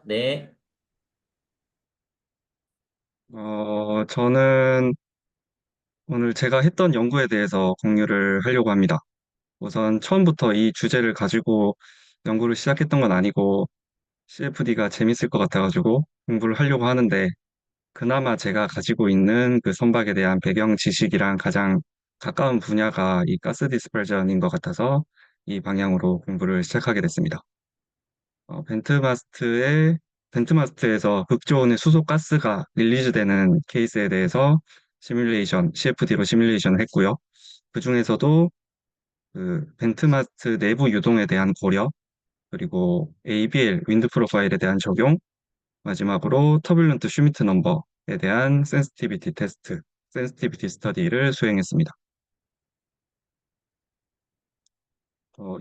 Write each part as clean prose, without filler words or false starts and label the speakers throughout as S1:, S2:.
S1: 네.
S2: 저는 오늘 제가 했던 연구에 대해서 공유를 하려고 합니다. 우선 처음부터 이 주제를 가지고 연구를 시작했던 건 아니고 CFD가 재밌을 것 같아가지고 공부를 하려고 하는데 그나마 제가 가지고 있는 그 선박에 대한 배경 지식이랑 가장 가까운 분야가 이 가스 디스퍼전인 것 같아서 이 방향으로 공부를 시작하게 됐습니다. 벤트마스트에서 극초온의 수소 가스가 릴리즈되는 케이스에 대해서 CFD로 시뮬레이션을 했고요. 그 중에서도 그 벤트마스트 내부 유동에 대한 고려, 그리고 ABL 윈드 프로파일에 대한 적용, 마지막으로 터뷸런트 슈미트 넘버에 대한 센시티비티 스터디를 수행했습니다.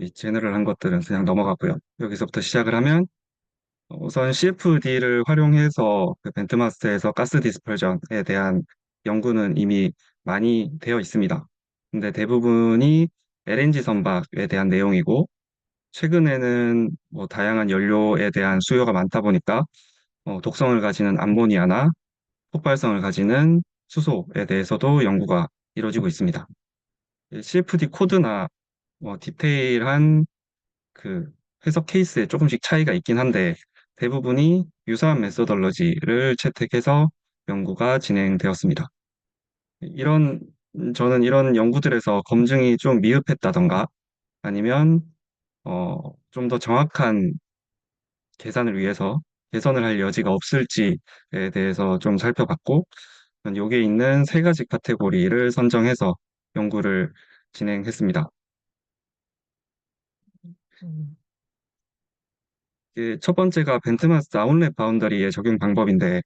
S2: 이 제너럴한 것들은 그냥 넘어가고요. 여기서부터 시작을 하면 우선 CFD를 활용해서 그 벤트마스터에서 가스 디스퍼전에 대한 연구는 이미 많이 되어 있습니다. 근데 대부분이 LNG 선박에 대한 내용이고, 최근에는 뭐 다양한 연료에 대한 수요가 많다 보니까 독성을 가지는 암모니아나 폭발성을 가지는 수소에 대해서도 연구가 이루어지고 있습니다. CFD 코드나 디테일한 그 해석 케이스에 조금씩 차이가 있긴 한데 대부분이 유사한 메소덜러지를 채택해서 연구가 진행되었습니다. 이런 저는 이런 연구들에서 검증이 좀 미흡했다던가 아니면 좀 더 정확한 계산을 위해서 개선을 할 여지가 없을지에 대해서 좀 살펴봤고 여기에 있는 세 가지 카테고리를 선정해서 연구를 진행했습니다. 첫 번째가 벤트마스 아웃렛 바운더리의 적용 방법인데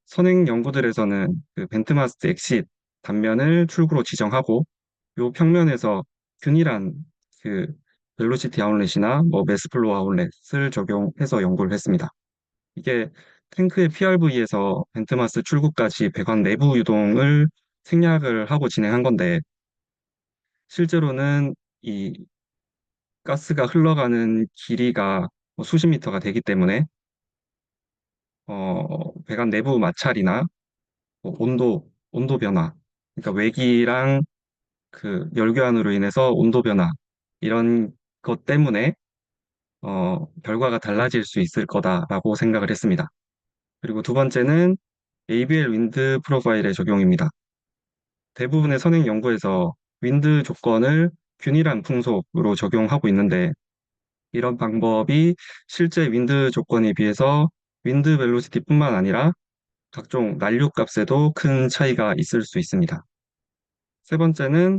S2: 선행 연구들에서는 그 벤트마스트 엑싯 단면을 출구로 지정하고 요 평면에서 균일한 그 벨로시티 아웃렛이나 뭐 매스플로우 아웃렛을 적용해서 연구를 했습니다. 이게 탱크의 PRV에서 벤트마스 출구까지 배관 내부 유동을 생략을 하고 진행한 건데 실제로는 이 가스가 흘러가는 길이가 뭐 수십 미터가 되기 때문에 배관 내부 마찰이나 뭐 온도 변화, 그러니까 외기랑 그 열교환으로 인해서 온도 변화 이런 것 때문에 결과가 달라질 수 있을 거다라고 생각을 했습니다. 그리고 두 번째는 ABL 윈드 프로파일의 적용입니다. 대부분의 선행 연구에서 윈드 조건을 균일한 풍속으로 적용하고 있는데 이런 방법이 실제 윈드 조건에 비해서 윈드 벨로시티뿐만 아니라 각종 난류 값에도 큰 차이가 있을 수 있습니다. 세 번째는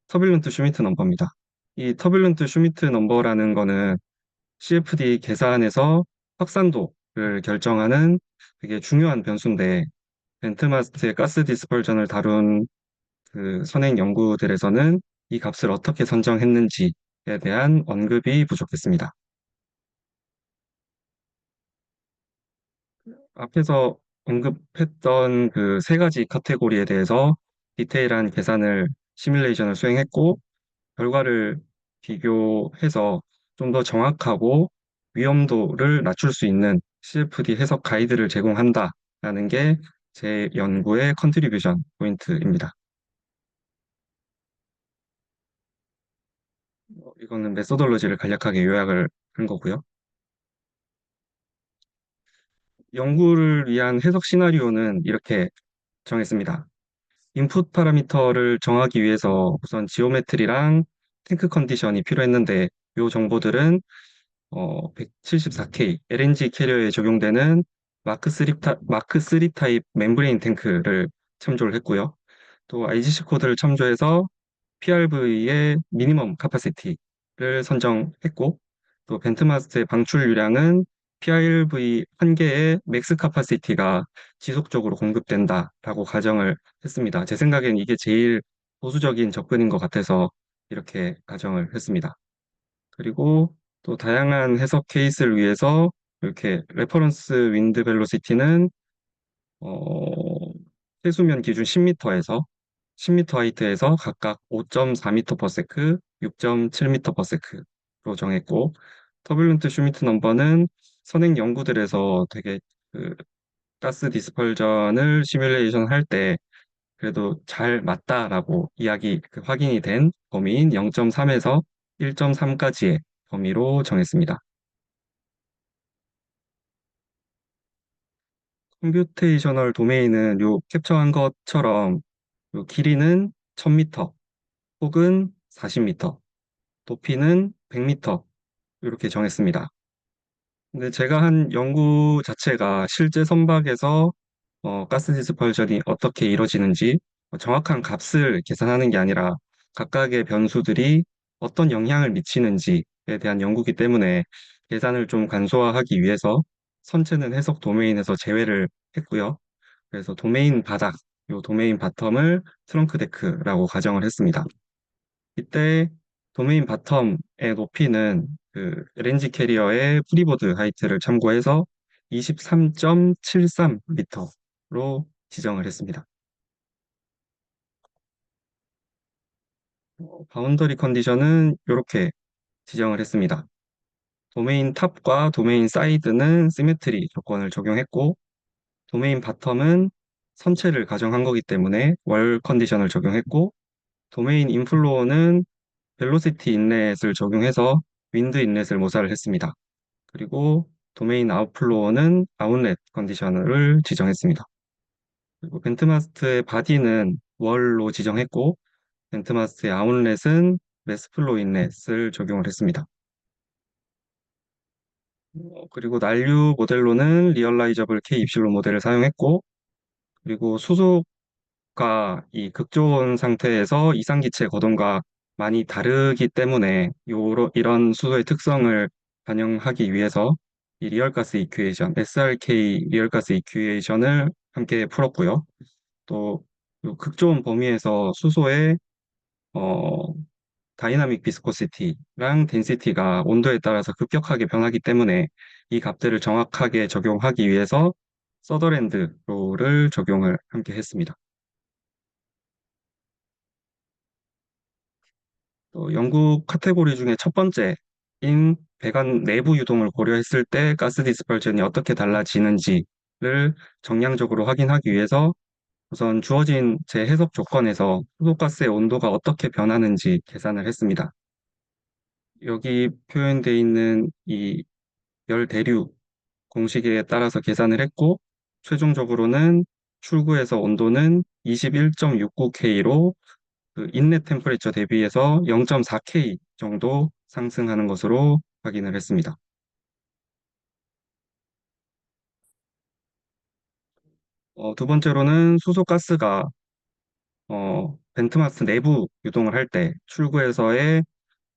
S2: 터뷸런트 슈미트 넘버입니다. 이 터뷸런트 슈미트 넘버라는 거는 CFD 계산에서 확산도를 결정하는 되게 중요한 변수인데 벤트마스트의 가스 디스펄전을 다룬 그 선행 연구들에서는 이 값을 어떻게 선정했는지에 대한 언급이 부족했습니다. 앞에서 언급했던 그 세 가지 카테고리에 대해서 디테일한 계산을 시뮬레이션을 수행했고 결과를 비교해서 좀 더 정확하고 위험도를 낮출 수 있는 CFD 해석 가이드를 제공한다라는 게 제 연구의 컨트리뷰션 포인트입니다. 이거는 메소돌로지를 간략하게 요약을 한 거고요. 연구를 위한 해석 시나리오는 이렇게 정했습니다. 인풋 파라미터를 정하기 위해서 우선 지오메트리랑 탱크 컨디션이 필요했는데 이 정보들은 174K LNG 캐리어에 적용되는 마크 3 타입 멤브레인 탱크를 참조를 했고요. 또 IGC 코드를 참조해서 PRV의 미니멈 카파시티를 선정했고 또 벤트마스트의 방출유량은 PRV 한 개의 맥스 카파시티가 지속적으로 공급된다라고 가정을 했습니다. 제 생각엔 이게 제일 보수적인 접근인 것 같아서 이렇게 가정을 했습니다. 그리고 또 다양한 해석 케이스를 위해서 이렇게 레퍼런스 윈드 벨로시티는 어, 해수면 기준 10m에서 10m 하이트에서 각각 5.4m per sec, 6.7m per sec로 정했고 터뷸런트 슈미트 넘버는 선행 연구들에서 되게 그 가스 디스펄전을 시뮬레이션 할 때 그래도 잘 맞다라고 확인이 된 범위인 0.3에서 1.3까지의 범위로 정했습니다. 컴퓨테이셔널 도메인은 요 캡처한 것처럼 요 길이는 1000m 혹은 40m, 높이는 100m 이렇게 정했습니다. 근데 제가 한 연구 자체가 실제 선박에서 가스 디스펄전이 어떻게 이루어지는지 정확한 값을 계산하는 게 아니라 각각의 변수들이 어떤 영향을 미치는지에 대한 연구이기 때문에 계산을 좀 간소화하기 위해서 선체는 해석 도메인에서 제외를 했고요. 그래서 도메인 바닥, 요 도메인 바텀을 트렁크 데크라고 가정을 했습니다. 이때 도메인 바텀의 높이는 그 LNG 캐리어의 프리보드 하이트를 참고해서 23.73m로 지정을 했습니다. 바운더리 컨디션은 이렇게 지정을 했습니다. 도메인 탑과 도메인 사이드는 시메트리 조건을 적용했고, 도메인 바텀은 선체를 가정한 거기 때문에 월 컨디션을 적용했고, 도메인 인플로어는 벨로시티 인렛을 적용해서 윈드 인렛을 모사를 했습니다. 그리고 도메인 아웃플로어는 아웃렛 컨디션을 지정했습니다. 그리고 벤트마스트의 바디는 월로 지정했고 벤트마스트의 아웃렛은 매스플로 인렛을 적용을 했습니다. 그리고 난류 모델로는 리얼라이저블 K 입실론 모델을 사용했고 그리고 수소가 이 극저온 상태에서 이상기체 거동과 많이 다르기 때문에 이런 수소의 특성을 반영하기 위해서 이 리얼가스 이퀘이션, SRK 리얼가스 이퀘이션을 함께 풀었고요. 또요 극저온 범위에서 수소의 어, 다이나믹 비스코시티랑 덴시티가 온도에 따라서 급격하게 변하기 때문에 이 값들을 정확하게 적용하기 위해서 서더랜드 로를 적용을 함께 했습니다. 또 연구 카테고리 중에 첫 번째인 배관 내부 유동을 고려했을 때 가스 디스펄전이 어떻게 달라지는지를 정량적으로 확인하기 위해서 우선 주어진 제 해석 조건에서 수도가스의 온도가 어떻게 변하는지 계산을 했습니다. 여기 표현되어 있는 이 열 대류 공식에 따라서 계산을 했고, 최종적으로는 출구에서 온도는 21.69K로 그 인넷 템퍼레처 대비해서 0.4K 정도 상승하는 것으로 확인을 했습니다. 두 번째로는 수소가스가 벤트마스 내부 유동을 할 때 출구에서의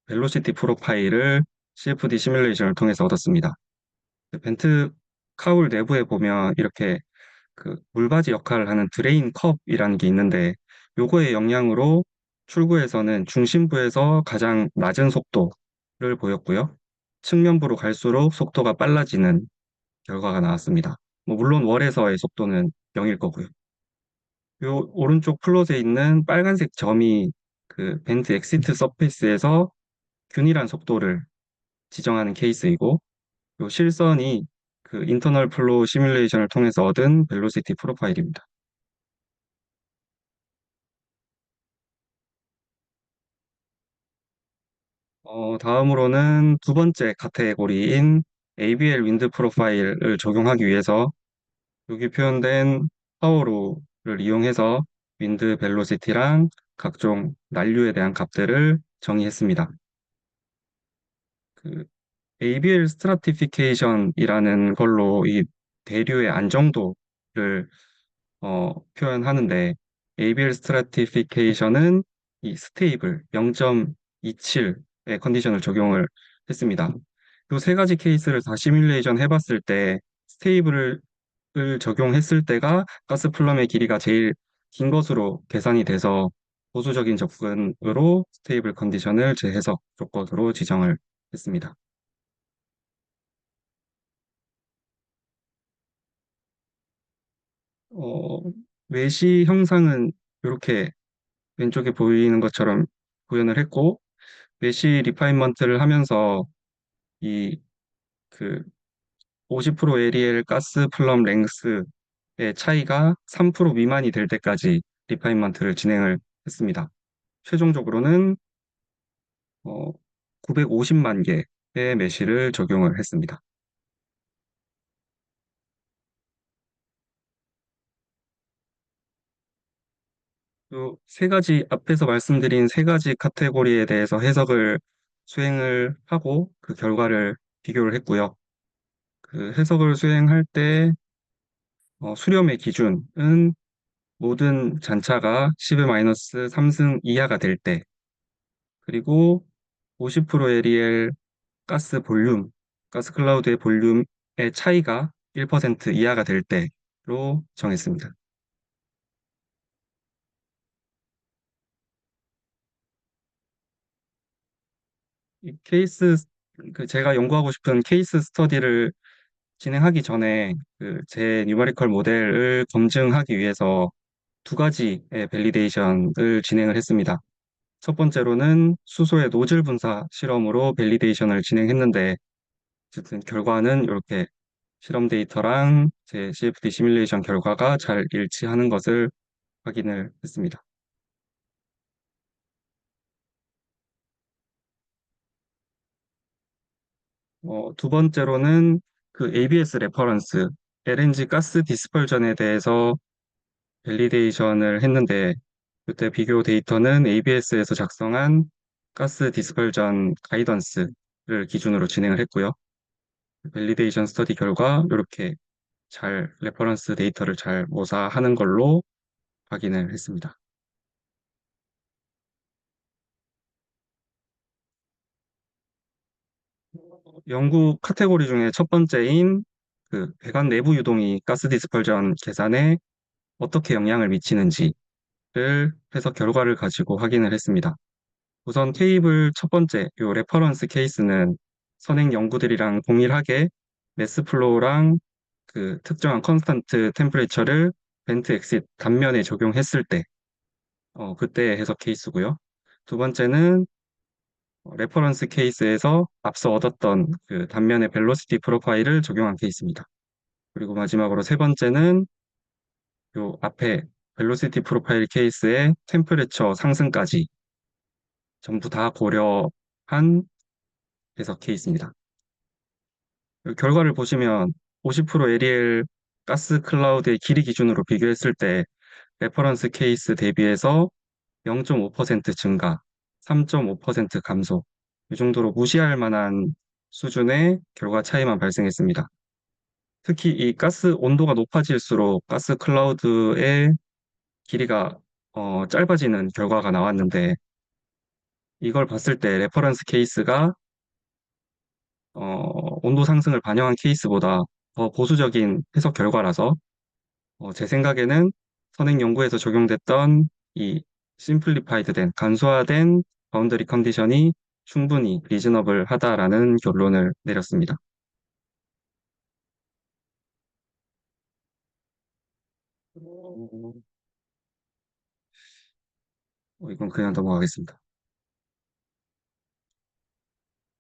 S2: 벨로시티 프로파일을 CFD 시뮬레이션을 통해서 얻었습니다. 벤트 카울 내부에 보면 이렇게 그 물바지 역할을 하는 드레인 컵이라는 게 있는데 요거의 영향으로 출구에서는 중심부에서 가장 낮은 속도를 보였고요. 측면부로 갈수록 속도가 빨라지는 결과가 나왔습니다. 뭐 물론 월에서의 속도는 0일 거고요. 요 오른쪽 플롯에 있는 빨간색 점이 그 벤트 엑시트 서페이스에서 균일한 속도를 지정하는 케이스이고 요 실선이 그 인터널 플로우 시뮬레이션을 통해서 얻은 벨로시티 프로파일입니다. 다음으로는 두 번째 카테고리인 ABL 윈드 프로파일을 적용하기 위해서 여기 표현된 파워로를 이용해서 윈드 벨로시티랑 각종 난류에 대한 값들을 정의했습니다. 그 ABL 스트라티피케이션이라는 걸로 이 대류의 안정도를 표현하는데 ABL 스트라티피케이션은 이 스테이블 0.27의 컨디션을 적용을 했습니다. 이 세 가지 케이스를 다 시뮬레이션 해봤을 때 스테이블을 적용했을 때가 가스 플럼의 길이가 제일 긴 것으로 계산이 돼서 보수적인 접근으로 스테이블 컨디션을 제 해석 조건으로 지정을 했습니다. 어, 외시 형상은 이렇게 왼쪽에 보이는 것처럼 구현을 했고, 메시 리파인먼트를 하면서 이 그 50% 에리엘 가스 플럼 랭스의 차이가 3% 미만이 될 때까지 리파인먼트를 진행을 했습니다. 최종적으로는 950만 개의 메쉬를 적용을 했습니다. 세 가지, 앞에서 말씀드린 세 가지 카테고리에 대해서 해석을 수행을 하고 그 결과를 비교를 했고요. 그 해석을 수행할 때 수렴의 기준은 모든 잔차가 10의 마이너스 3승 이하가 될 때, 그리고 50% 에리엘 가스 볼륨, 가스 클라우드의 볼륨의 차이가 1% 이하가 될 때로 정했습니다. 이 케이스, 제가 연구하고 싶은 케이스 스터디를 진행하기 전에 제 뉴메리컬 모델을 검증하기 위해서 두 가지의 밸리데이션을 진행을 했습니다. 첫 번째로는 수소의 노즐 분사 실험으로 밸리데이션을 진행했는데, 어쨌든 결과는 이렇게 실험 데이터랑 제 CFD 시뮬레이션 결과가 잘 일치하는 것을 확인을 했습니다. 두 번째로는 그 ABS 레퍼런스, LNG 가스 디스펄전에 대해서 밸리데이션을 했는데, 그때 비교 데이터는 ABS에서 작성한 가스 디스펄전 가이던스를 기준으로 진행을 했고요. 밸리데이션 스터디 결과 이렇게 잘 레퍼런스 데이터를 잘 모사하는 걸로 확인을 했습니다. 연구 카테고리 중에 첫 번째인 그 배관 내부 유동이 가스 디스펄전 계산에 어떻게 영향을 미치는지를 해서 결과를 가지고 확인을 했습니다. 우선 테이블 첫 번째, 요 레퍼런스 케이스는 선행 연구들이랑 동일하게 매스 플로우랑 그 특정한 컨스턴트 템퍼레처를 벤트 엑싯 단면에 적용했을 때, 그때 해석 케이스고요. 두 번째는 레퍼런스 케이스에서 앞서 얻었던 그 단면의 벨로시티 프로파일을 적용한 케이스입니다. 그리고 마지막으로 세 번째는 요 앞에 벨로시티 프로파일 케이스의 템퍼레처 상승까지 전부 다 고려한 해석 케이스입니다. 결과를 보시면 50% 에리엘 가스 클라우드의 길이 기준으로 비교했을 때 레퍼런스 케이스 대비해서 0.5% 증가, 3.5% 감소, 이 정도로 무시할 만한 수준의 결과 차이만 발생했습니다. 특히 이 가스 온도가 높아질수록 가스 클라우드의 길이가 짧아지는 결과가 나왔는데, 이걸 봤을 때 레퍼런스 케이스가 온도 상승을 반영한 케이스보다 더 보수적인 해석 결과라서 제 생각에는 선행 연구에서 적용됐던 이 심플리파이드 된 간소화된 바운더리 컨디션이 충분히 리즈너블 하다라는 결론을 내렸습니다. 어, 이건 그냥 넘어가겠습니다.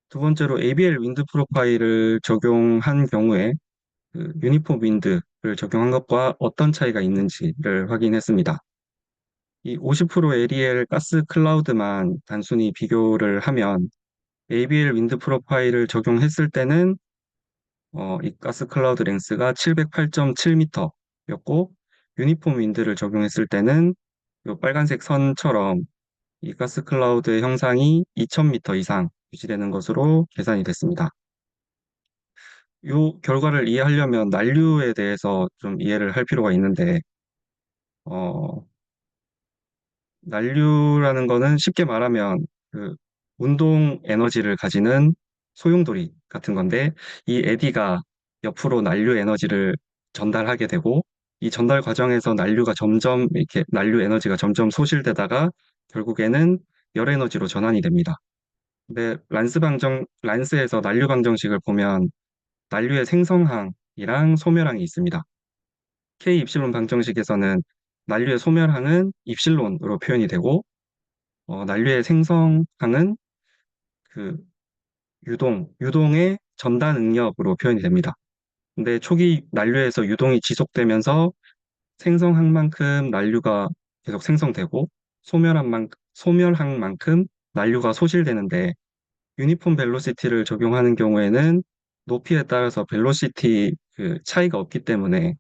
S2: 두 번째로 ABL 윈드 프로파일을 적용한 경우에 그 유니폼 윈드를 적용한 것과 어떤 차이가 있는지를 확인했습니다. 이 50% ADL 가스 클라우드만 단순히 비교를 하면 ABL 윈드 프로파일을 적용했을 때는 이 가스 클라우드 랭스가 708.7m였고 유니폼 윈드를 적용했을 때는 이 빨간색 선처럼 이 가스 클라우드의 형상이 2000m 이상 유지되는 것으로 계산이 됐습니다. 이 결과를 이해하려면 난류에 대해서 좀 이해를 할 필요가 있는데, 어, 난류라는 거는 쉽게 말하면 그 운동 에너지를 가지는 소용돌이 같은 건데, 이 에디가 옆으로 난류 에너지를 전달하게 되고, 이 전달 과정에서 난류가 점점 이렇게 난류 에너지가 점점 소실되다가 결국에는 열 에너지로 전환이 됩니다. 근데 란스에서 난류 방정식을 보면 난류의 생성항이랑 소멸항이 있습니다. K 입실론 방정식에서는 난류의 소멸항은 입실론으로 표현이 되고, 난류의 생성항은 그 유동의 전단 응력으로 표현이 됩니다. 근데 초기 난류에서 유동이 지속되면서 생성한 만큼 난류가 계속 생성되고 소멸한 만큼 난류가 소실되는데 유니폼 벨로시티를 적용하는 경우에는 높이에 따라서 벨로시티 그 차이가 없기 때문에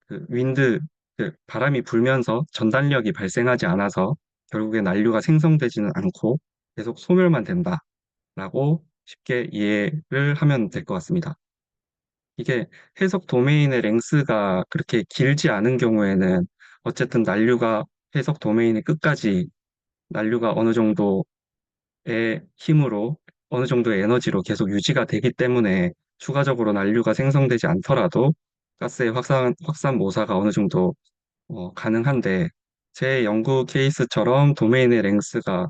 S2: 그 윈드 그 바람이 불면서 전달력이 발생하지 않아서 결국에 난류가 생성되지는 않고 계속 소멸만 된다라고 쉽게 이해를 하면 될 것 같습니다. 이게 해석 도메인의 랭스가 그렇게 길지 않은 경우에는 어쨌든 난류가 해석 도메인의 끝까지 난류가 어느 정도의 힘으로 어느 정도의 에너지로 계속 유지가 되기 때문에 추가적으로 난류가 생성되지 않더라도 가스의 확산 모사가 어느 정도 가능한데 제 연구 케이스처럼 도메인의 랭스가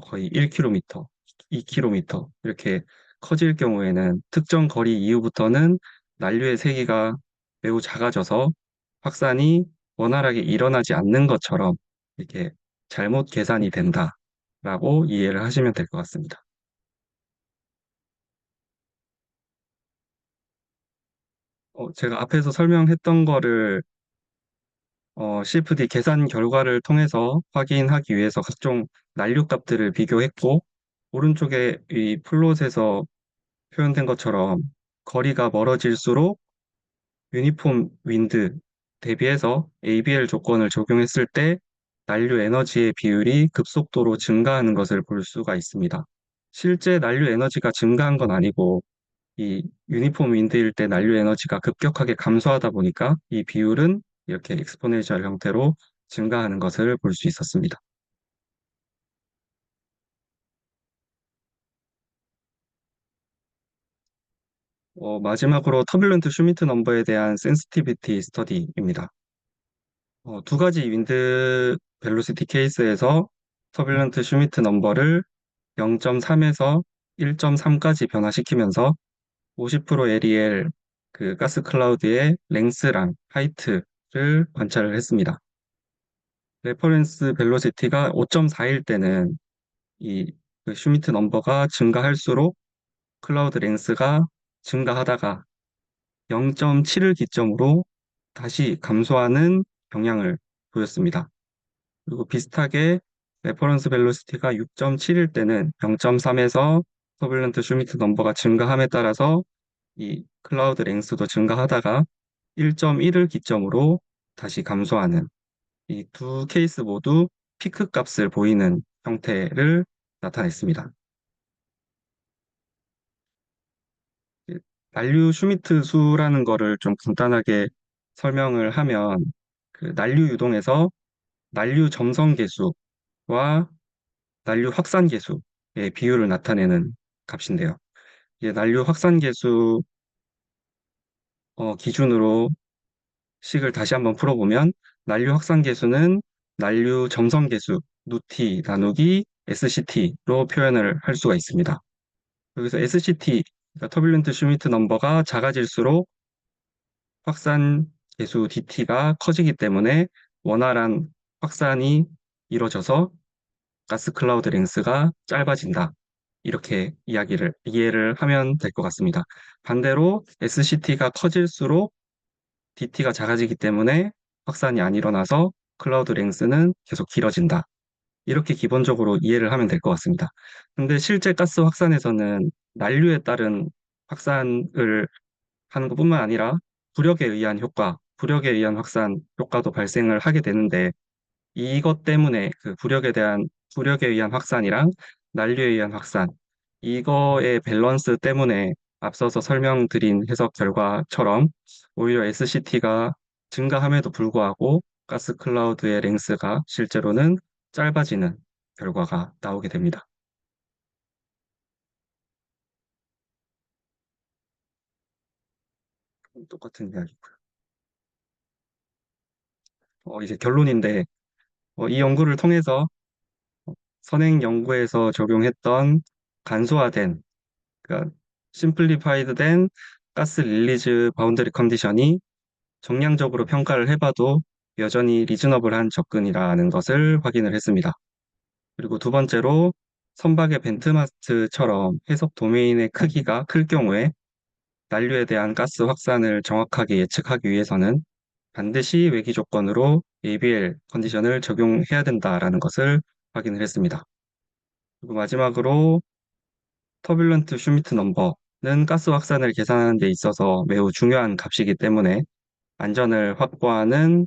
S2: 거의 1km, 2km 이렇게 커질 경우에는 특정 거리 이후부터는 난류의 세기가 매우 작아져서 확산이 원활하게 일어나지 않는 것처럼 이렇게 잘못 계산이 된다라고 이해를 하시면 될 것 같습니다. 제가 앞에서 설명했던 거를 CFD 계산 결과를 통해서 확인하기 위해서 각종 난류 값들을 비교했고, 오른쪽에 이 플롯에서 표현된 것처럼 거리가 멀어질수록 유니폼 윈드 대비해서 ABL 조건을 적용했을 때 난류 에너지의 비율이 급속도로 증가하는 것을 볼 수가 있습니다. 실제 난류 에너지가 증가한 건 아니고 이 유니폼 윈드일 때 난류 에너지가 급격하게 감소하다 보니까 이 비율은 이렇게 익스포넨셜 형태로 증가하는 것을 볼 수 있었습니다. 마지막으로 터뷸런트 슈미트 넘버에 대한 센시티비티 스터디입니다. 두 가지 윈드 벨로시티 케이스에서 터뷸런트 슈미트 넘버를 0.3에서 1.3까지 변화시키면서 50% LEL 그 가스 클라우드의 랭스랑 하이트를 관찰을 했습니다. 레퍼런스 벨로시티가 5.4일 때는 이그 슈미트 넘버가 증가할수록 클라우드 랭스가 증가하다가 0.7을 기점으로 다시 감소하는 경향을 보였습니다. 그리고 비슷하게 레퍼런스 벨로시티가 6.7일 때는 0.3에서 터뷸런트 슈미트 넘버가 증가함에 따라서 이 클라우드 랭스도 증가하다가 1.1을 기점으로 다시 감소하는 이 두 케이스 모두 피크 값을 보이는 형태를 나타냈습니다. 이 난류 슈미트 수라는 거를 좀 간단하게 설명을 하면 그 난류 유동에서 난류 점성 계수와 난류 확산 계수의 비율을 나타내는 값인데요. 이게 난류 확산 계수 기준으로 식을 다시 한번 풀어보면 난류 확산 계수는 난류 점성 계수 누티 나누기 SCT로 표현을 할 수가 있습니다. 여기서 SCT, 그러니까 터뷸런트 슈미트 넘버가 작아질수록 확산 계수 DT가 커지기 때문에 원활한 확산이 이루어져서 가스 클라우드 랭스가 짧아진다. 이렇게 이해를 하면 될 것 같습니다. 반대로 SCT가 커질수록 DT가 작아지기 때문에 확산이 안 일어나서 클라우드 랭스는 계속 길어진다. 이렇게 기본적으로 이해를 하면 될 것 같습니다. 근데 실제 가스 확산에서는 난류에 따른 확산을 하는 것뿐만 아니라 부력에 의한 효과, 부력에 의한 확산 효과도 발생을 하게 되는데 이것 때문에 그 부력에 의한 확산이랑 난류에 의한 확산 이거의 밸런스 때문에 앞서서 설명드린 해석 결과처럼 오히려 SCT가 증가함에도 불구하고 가스 클라우드의 랭스가 실제로는 짧아지는 결과가 나오게 됩니다. 똑같은 이야기고요. 이제 결론인데 이 연구를 통해서 선행 연구에서 적용했던 간소화된 그러니까 심플리파이드 된 가스 릴리즈 바운더리 컨디션이 정량적으로 평가를 해봐도 여전히 리즈너블한 접근이라는 것을 확인을 했습니다. 그리고 두 번째로 선박의 벤트마스트처럼 해석 도메인의 크기가 클 경우에 난류에 대한 가스 확산을 정확하게 예측하기 위해서는 반드시 외기 조건으로 ABL 컨디션을 적용해야 된다라는 것을 확인을 했습니다. 그리고 마지막으로 터뷸런트 슈미트 넘버는 가스 확산을 계산하는 데 있어서 매우 중요한 값이기 때문에 안전을 확보하는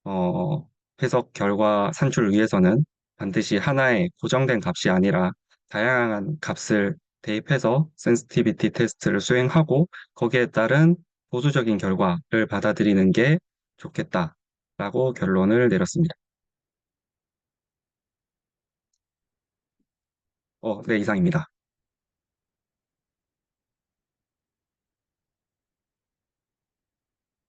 S2: 어, 해석 결과 산출을 위해서는 반드시 하나의 고정된 값이 아니라 다양한 값을 대입해서 센시티비티 테스트를 수행하고 거기에 따른 보수적인 결과를 받아들이는 게 좋겠다라고 결론을 내렸습니다. 네, 이상입니다.